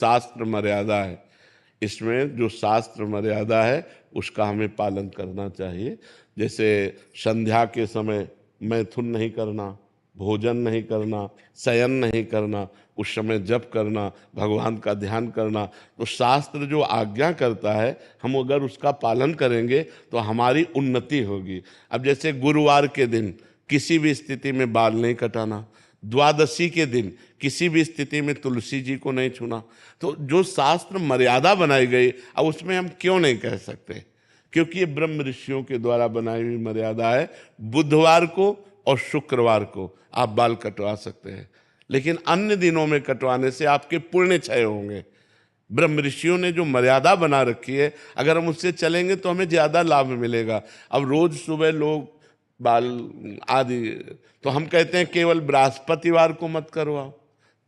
शास्त्र मर्यादा है। इसमें जो शास्त्र मर्यादा है उसका हमें पालन करना चाहिए। जैसे संध्या के समय मैथुन नहीं करना, भोजन नहीं करना, शयन नहीं करना, उस समय जप करना, भगवान का ध्यान करना। तो शास्त्र जो आज्ञा करता है हम अगर उसका पालन करेंगे तो हमारी उन्नति होगी। अब जैसे गुरुवार के दिन किसी भी स्थिति में बाल नहीं कटाना, द्वादशी के दिन किसी भी स्थिति में तुलसी जी को नहीं छूना। तो जो शास्त्र मर्यादा बनाई गई अब उसमें हम क्यों नहीं कह सकते, क्योंकि ये ब्रह्म ऋषियों के द्वारा बनाई हुई मर्यादा है। बुधवार को और शुक्रवार को आप बाल कटवा सकते हैं, लेकिन अन्य दिनों में कटवाने से आपके पुण्य क्षय होंगे। ब्रह्म ऋषियों ने जो मर्यादा बना रखी है अगर हम उससे चलेंगे तो हमें ज़्यादा लाभ मिलेगा। अब रोज सुबह लोग बाल आदि, तो हम कहते हैं केवल बृहस्पतिवार को मत करवाओ,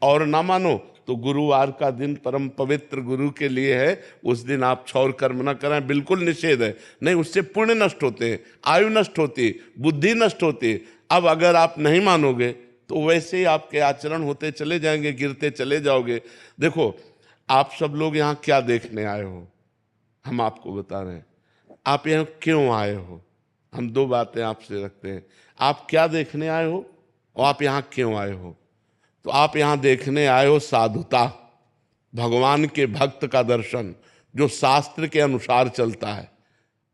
और ना मानो तो गुरुवार का दिन परम पवित्र गुरु के लिए है, उस दिन आप क्षौर कर्म न करें, बिल्कुल निषेध है। नहीं, उससे पुण्य नष्ट होते हैं, आयु नष्ट होती है, बुद्धि नष्ट होती है। अब अगर आप नहीं मानोगे तो वैसे ही आपके आचरण होते चले जाएंगे, गिरते चले जाओगे। देखो, आप सब लोग यहाँ क्या देखने आए हो, हम आपको बता रहे हैं। आप यहाँ क्यों आए हो, हम दो बातें आपसे रखते हैं। आप क्या देखने आए हो और आप यहाँ क्यों आए हो। तो आप यहाँ देखने आए हो साधुता, भगवान के भक्त का दर्शन जो शास्त्र के अनुसार चलता है।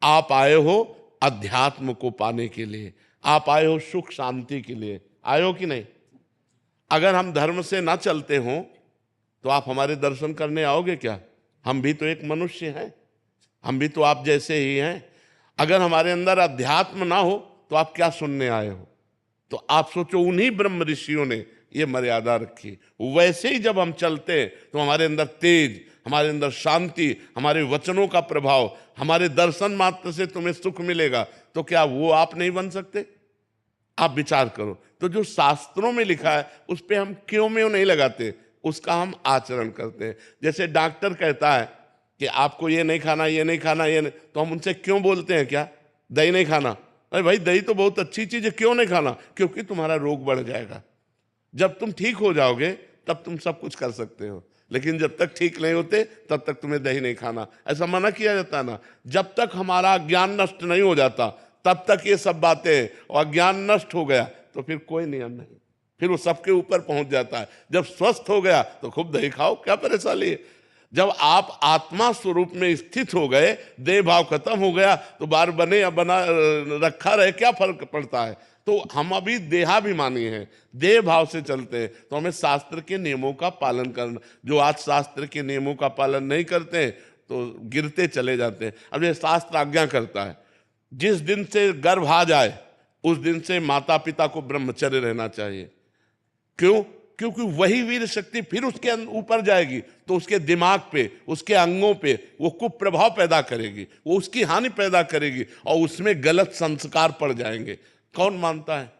आप आए हो अध्यात्म को पाने के लिए, आप आए हो सुख शांति के लिए। आए हो कि नहीं? अगर हम धर्म से ना चलते हो तो आप हमारे दर्शन करने आओगे क्या? हम भी तो एक मनुष्य हैं, हम भी तो आप जैसे ही हैं। अगर हमारे अंदर अध्यात्म ना हो तो आप क्या सुनने आए हो? तो आप सोचो, उन्हीं ब्रह्म ऋषियों ने ये मर्यादा रखी। वैसे ही जब हम चलते तो हमारे अंदर तेज, हमारे अंदर शांति, हमारे वचनों का प्रभाव, हमारे दर्शन मात्र से तुम्हें सुख मिलेगा। तो क्या वो आप नहीं बन सकते? आप विचार करो। तो जो शास्त्रों में लिखा है उस पर हम क्यों में नहीं लगाते, उसका हम आचरण करते हैं। जैसे डॉक्टर कहता है कि आपको ये नहीं खाना, ये नहीं खाना, ये नहीं, तो हम उनसे क्यों बोलते हैं क्या दही नहीं खाना? अरे भाई, दही तो बहुत अच्छी चीज है, क्यों नहीं खाना? क्योंकि तुम्हारा रोग बढ़ जाएगा। जब तुम ठीक हो जाओगे तब तुम सब कुछ कर सकते हो, लेकिन जब तक ठीक नहीं होते तब तक तुम्हें दही नहीं खाना, ऐसा मना किया जाता है ना। जब तक हमारा ज्ञान नष्ट नहीं हो जाता तब तक ये सब बातें, और ज्ञान नष्ट हो गया तो फिर कोई नियम नहीं, फिर वो सबके ऊपर पहुंच जाता है। जब स्वस्थ हो गया तो खूब दही खाओ, क्या परेशानी है। जब आप आत्मा स्वरूप में स्थित हो गए, देह भाव खत्म हो गया, तो बार बने या बना रखा रहे, क्या फर्क पड़ता है। तो हम अभी देहाभिमानी हैं, देह भाव से चलते हैं। तो हमें शास्त्र के नियमों का पालन करना। जो आज शास्त्र के नियमों का पालन नहीं करते हैं तो गिरते चले जाते हैं। अब ये शास्त्र आज्ञा करता है जिस दिन से गर्भ आ जाए उस दिन से माता पिता को ब्रह्मचर्य रहना चाहिए। क्यों? क्योंकि वही वीर शक्ति फिर उसके ऊपर जाएगी तो उसके दिमाग पे, उसके अंगों पे वो कुप्रभाव पैदा करेगी, वो उसकी हानि पैदा करेगी और उसमें गलत संस्कार पड़ जाएंगे। कौन मानता है?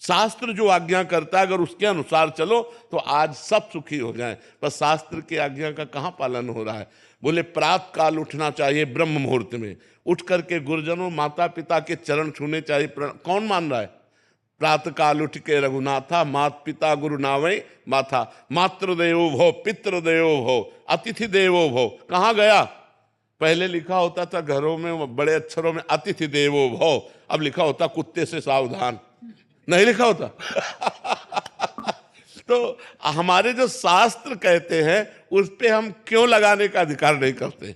शास्त्र जो आज्ञा करता है अगर उसके अनुसार चलो तो आज सब सुखी हो जाएं। पर शास्त्र की आज्ञा का कहाँ पालन हो रहा है? बोले प्रातः काल उठना चाहिए, ब्रह्म मुहूर्त में उठ करके गुरुजनों माता पिता के चरण छूने चाहिए। कौन मान रहा है? प्रातः काल उठ के रघुनाथा, मात पिता गुरु नावै माथा, मातृदेवो भव पितृदेवो भव अतिथि देवो भव। कहाँ गया? पहले लिखा होता था घरों में बड़े अक्षरों में अतिथि देवो भव, अब लिखा होता कुत्ते से सावधान, नहीं लिखा होता। तो हमारे जो शास्त्र कहते हैं उस पे हम क्यों लगाने का अधिकार नहीं करते?